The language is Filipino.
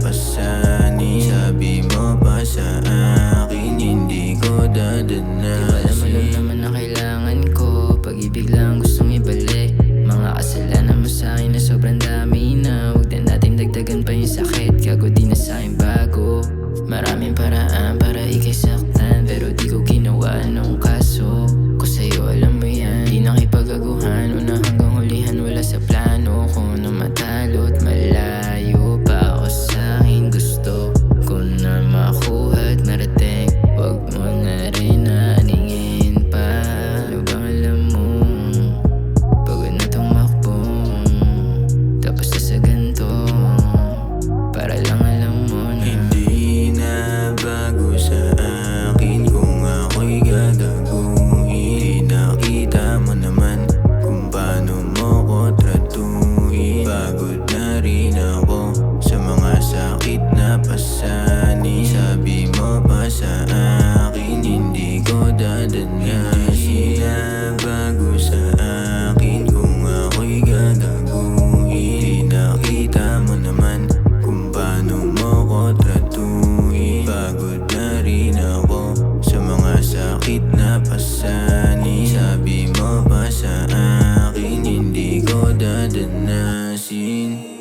pasanin. Sabi mo pa sa akin, hindi ko dadanasin. Di ba alam mo lang naman na kailangan ko, pag-ibig lang gustong ibalik. Mga kasalanan mo sa'kin na sobrang dami na, huwag na natin dagdagan pa yung sakit. Gago di na sa'kin bago. Maraming paraan para ika'y saktan, pero di ko ginawa nung kaso ko sa'yo, alam mo yan. Di nakipagaguhan, una hanggang hulihan, wala sa plano ko na matalo't malayo pa ako sa'kin. Gusto ko na makuha at marating, wag mo na rin aaningin pa. Ano bang alam mo, pagod na tong makbo, tapos na sa ganito, para lang alam mo na hindi na bago sa akin kung ako'y gagaguhin. Di nakita mo naman kung paano mo ko tratuhin. Pagod na rin ako sa mga sakit na pasanin. Sabi mo pa sa akin, hindi ko dadanasin. Hindi na bago sa akin kung ako'y gagaguhin. Di nakita mo naman kung paano mo ko tratuhin. Pagod na rin ako sa mga sakit na pasanin. Sabi mo pa sa akin, hindi ko dadanasin.